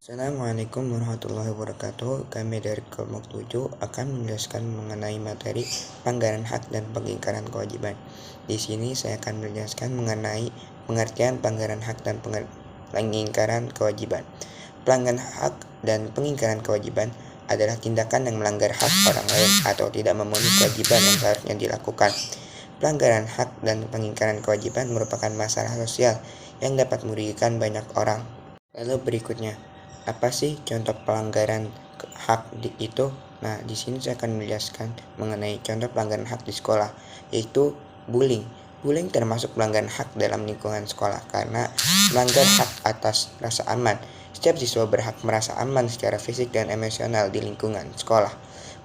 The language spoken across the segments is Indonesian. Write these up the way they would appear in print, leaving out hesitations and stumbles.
Assalamualaikum warahmatullahi wabarakatuh. Kami dari kelompok 7 akan menjelaskan mengenai materi pelanggaran hak dan pengingkaran kewajiban. Di sini saya akan menjelaskan mengenai pengertian pelanggaran hak dan pengingkaran kewajiban. Pelanggaran hak dan pengingkaran kewajiban adalah tindakan yang melanggar hak orang lain atau tidak memenuhi kewajiban yang seharusnya dilakukan. Pelanggaran hak dan pengingkaran kewajiban merupakan masalah sosial yang dapat merugikan banyak orang. Lalu berikutnya, apa sih contoh pelanggaran hak itu? Nah, di sini saya akan menjelaskan mengenai contoh pelanggaran hak di sekolah, yaitu bullying. Bullying termasuk pelanggaran hak dalam lingkungan sekolah karena melanggar hak atas rasa aman. Setiap siswa berhak merasa aman secara fisik dan emosional di lingkungan sekolah.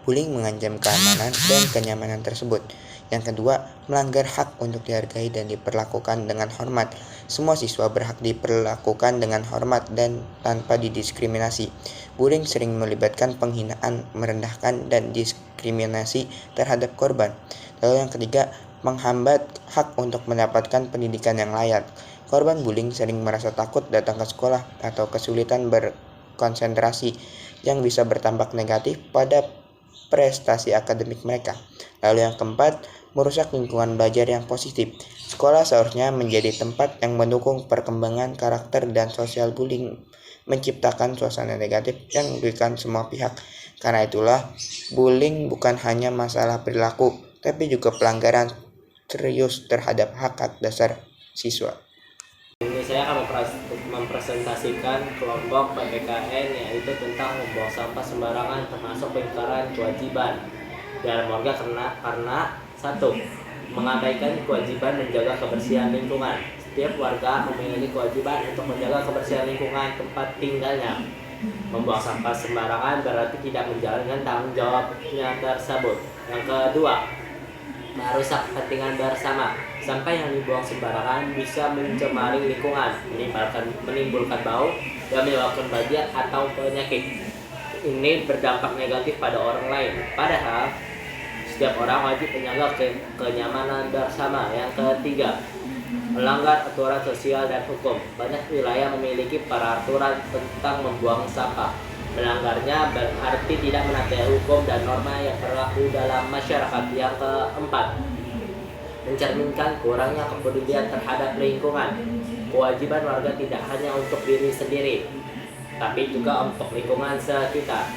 Bullying mengancam keamanan dan kenyamanan tersebut. Yang kedua, melanggar hak untuk dihargai dan diperlakukan dengan hormat. Semua siswa berhak diperlakukan dengan hormat dan tanpa didiskriminasi. Bullying sering melibatkan penghinaan, merendahkan, dan diskriminasi terhadap korban. Lalu yang ketiga, menghambat hak untuk mendapatkan pendidikan yang layak. Korban bullying sering merasa takut datang ke sekolah atau kesulitan berkonsentrasi yang bisa berdampak negatif pada prestasi akademik mereka. Lalu yang keempat, merusak lingkungan belajar yang positif. Sekolah seharusnya menjadi tempat yang mendukung perkembangan karakter dan sosial. Bullying menciptakan suasana negatif yang merugikan semua pihak. Karena itulah, bullying bukan hanya masalah perilaku, tapi juga pelanggaran serius terhadap hak-hak dasar siswa. Ini saya akan mempresentasikan kelompok PPKN, yaitu tentang membuang sampah sembarangan termasuk pengingkaran kewajiban dalam warga karena satu, mengabaikan kewajiban menjaga kebersihan lingkungan. Setiap warga memiliki kewajiban untuk menjaga kebersihan lingkungan tempat tinggalnya. Membuang sampah sembarangan berarti tidak menjalankan tanggung jawabnya tersebut. Yang kedua, merusak kepentingan bersama. Sampah yang dibuang sembarangan bisa mencemari lingkungan, menimbulkan bau, dan menyebabkan banjir atau penyakit. Ini berdampak negatif pada orang lain. Padahal setiap orang wajib menjaga kenyamanan bersama. Yang ketiga, melanggar aturan sosial dan hukum. Banyak wilayah memiliki peraturan tentang membuang sampah. Melanggarnya berarti tidak menaati hukum dan norma yang berlaku dalam masyarakat. Yang keempat, mencerminkan kurangnya kepedulian terhadap lingkungan. Kewajiban warga tidak hanya untuk diri sendiri, tapi juga untuk lingkungan sekitar.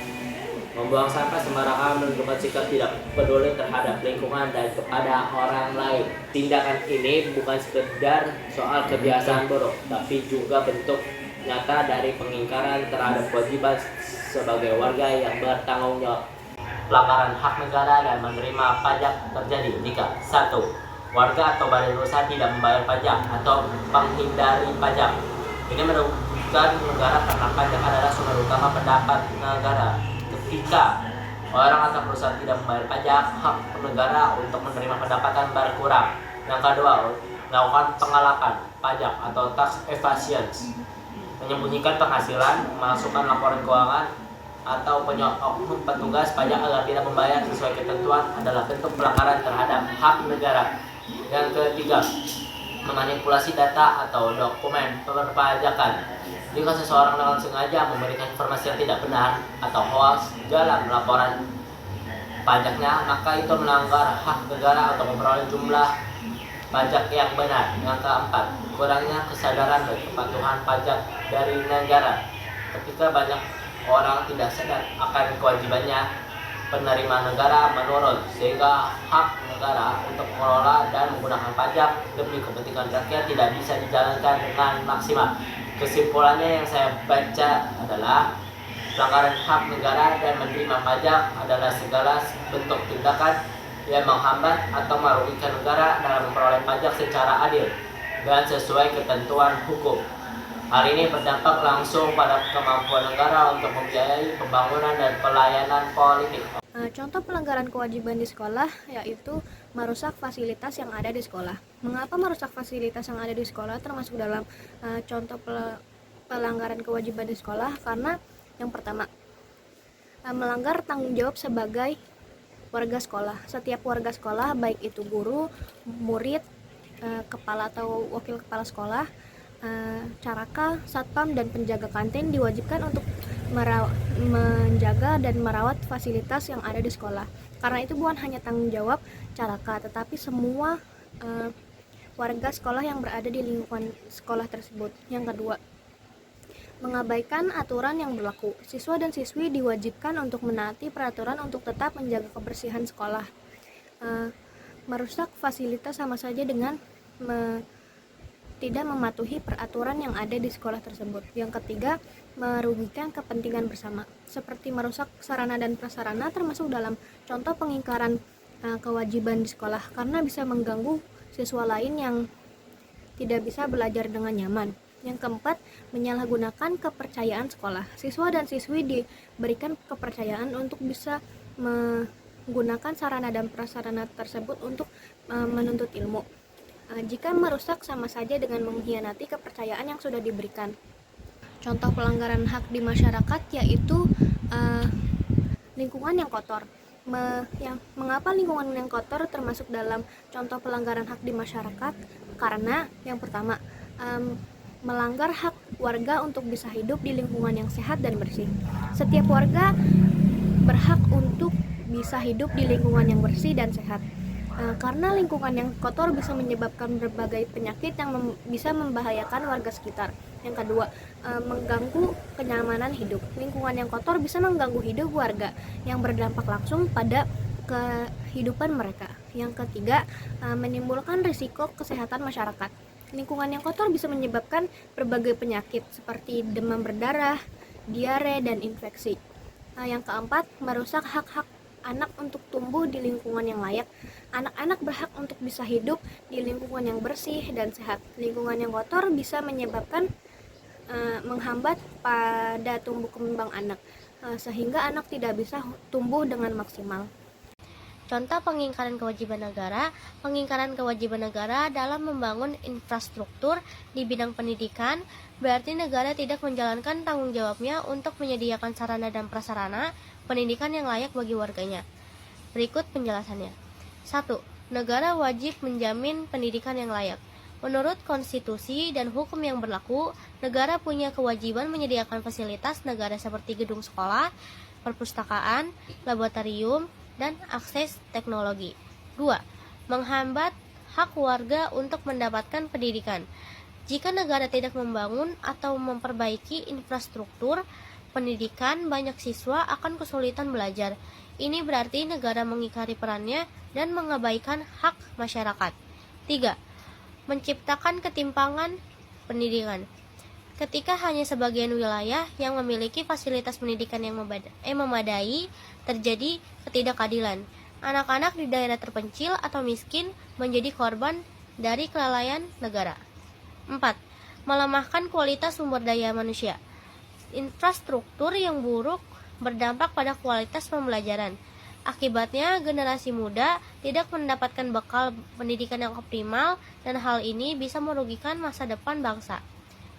Membuang sampah sembarangan menunjukkan sikap tidak peduli terhadap lingkungan dan kepada orang lain. Tindakan ini bukan sekedar soal kebiasaan buruk, tapi juga bentuk nyata dari pengingkaran terhadap kewajiban sebagai warga yang bertanggung jawab. Pelanggaran hak negara dan menerima pajak terjadi jika satu, warga atau badan usaha tidak membayar pajak atau menghindari pajak. Ini merugikan negara karena pajak adalah sumber utama pendapat negara. Ketika orang atau perusahaan tidak membayar pajak, hak negara untuk menerima pendapatan berkurang. Yang kedua, melakukan pengelapan pajak atau tax evasion, menyembunyikan penghasilan, memasukkan laporan keuangan, atau oknum petugas pajak agar tidak membayar sesuai ketentuan adalah bentuk pelanggaran terhadap hak negara. Yang ketiga, memanipulasi data atau dokumen perpajakan. Jika seseorang dengan sengaja memberikan informasi yang tidak benar atau hoax dalam laporan pajaknya, maka itu melanggar hak negara untuk memperoleh jumlah pajak yang benar. Yang keempat, kurangnya kesadaran dan kepatuhan pajak dari negara. Ketika banyak orang tidak sadar akan kewajibannya, penerimaan negara menurun, sehingga hak negara untuk mengelola dan menggunakan pajak demi kepentingan rakyat tidak bisa dijalankan dengan maksimal. Kesimpulannya yang saya baca adalah pelanggaran hak negara dan menerima pajak adalah segala bentuk tindakan yang menghambat atau merugikan negara dalam memperoleh pajak secara adil dan sesuai ketentuan hukum. Hal ini berdampak langsung pada kemampuan negara untuk membiayai pembangunan dan pelayanan politik. Contoh pelanggaran kewajiban di sekolah yaitu merusak fasilitas yang ada di sekolah. Mengapa merusak fasilitas yang ada di sekolah termasuk dalam contoh pelanggaran kewajiban di sekolah? Karena yang pertama, melanggar tanggung jawab sebagai warga sekolah. Setiap warga sekolah, baik itu guru, murid, kepala atau wakil kepala sekolah, caraka, satpam, dan penjaga kantin diwajibkan untuk menjaga dan merawat fasilitas yang ada di sekolah. Karena itu bukan hanya tanggung jawab caraka, tetapi semua warga sekolah yang berada di lingkungan sekolah tersebut. Yang kedua, mengabaikan aturan yang berlaku. Siswa dan siswi diwajibkan untuk menaati peraturan untuk tetap menjaga kebersihan sekolah. Merusak fasilitas sama saja dengan tidak mematuhi peraturan yang ada di sekolah tersebut. Yang ketiga, merugikan kepentingan bersama, seperti merusak sarana dan prasarana termasuk dalam contoh pengingkaran kewajiban di sekolah karena bisa mengganggu siswa lain yang tidak bisa belajar dengan nyaman. Yang keempat, menyalahgunakan kepercayaan sekolah. Siswa dan siswi diberikan kepercayaan untuk bisa menggunakan sarana dan prasarana tersebut untuk menuntut ilmu. Jika merusak sama saja dengan mengkhianati kepercayaan yang sudah diberikan. Contoh pelanggaran hak di masyarakat yaitu lingkungan yang kotor. Mengapa lingkungan yang kotor termasuk dalam contoh pelanggaran hak di masyarakat? Karena yang pertama, melanggar hak warga untuk bisa hidup di lingkungan yang sehat dan bersih. Setiap warga berhak untuk bisa hidup di lingkungan yang bersih dan sehat. Karena lingkungan yang kotor bisa menyebabkan berbagai penyakit yang bisa membahayakan warga sekitar. Yang kedua, mengganggu kenyamanan hidup. Lingkungan yang kotor bisa mengganggu hidup warga yang berdampak langsung pada kehidupan mereka. Yang ketiga, menimbulkan risiko kesehatan masyarakat. Lingkungan yang kotor bisa menyebabkan berbagai penyakit seperti demam berdarah, diare, dan infeksi. Yang keempat, merusak hak-hak anak untuk tumbuh di lingkungan yang layak. Anak-anak berhak untuk bisa hidup di lingkungan yang bersih dan sehat. Lingkungan yang kotor bisa menyebabkan menghambat pada tumbuh kembang anak, sehingga anak tidak bisa tumbuh dengan maksimal. Contoh pengingkaran kewajiban negara. Pengingkaran kewajiban negara dalam membangun infrastruktur di bidang pendidikan berarti negara tidak menjalankan tanggung jawabnya untuk menyediakan sarana dan prasarana pendidikan yang layak bagi warganya. Berikut penjelasannya. 1. Negara wajib menjamin pendidikan yang layak. Menurut konstitusi dan hukum yang berlaku, negara punya kewajiban menyediakan fasilitas negara seperti gedung sekolah, perpustakaan, laboratorium, dan akses teknologi. 2. Menghambat hak warga untuk mendapatkan pendidikan. Jika negara tidak membangun atau memperbaiki infrastruktur pendidikan, banyak siswa akan kesulitan belajar. Ini berarti negara mengingkari perannya dan mengabaikan hak masyarakat. 3. Menciptakan ketimpangan pendidikan. Ketika hanya sebagian wilayah yang memiliki fasilitas pendidikan yang memadai, terjadi ketidakadilan. Anak-anak di daerah terpencil atau miskin menjadi korban dari kelalaian negara. 4. Melemahkan kualitas sumber daya manusia. Infrastruktur yang buruk berdampak pada kualitas pembelajaran. Akibatnya, generasi muda tidak mendapatkan bekal pendidikan yang optimal dan hal ini bisa merugikan masa depan bangsa.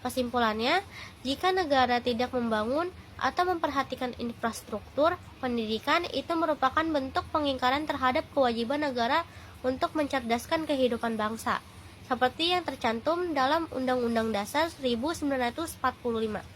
Kesimpulannya, jika negara tidak membangun atau memperhatikan infrastruktur pendidikan, itu merupakan bentuk pengingkaran terhadap kewajiban negara untuk mencerdaskan kehidupan bangsa, seperti yang tercantum dalam Undang-Undang Dasar 1945.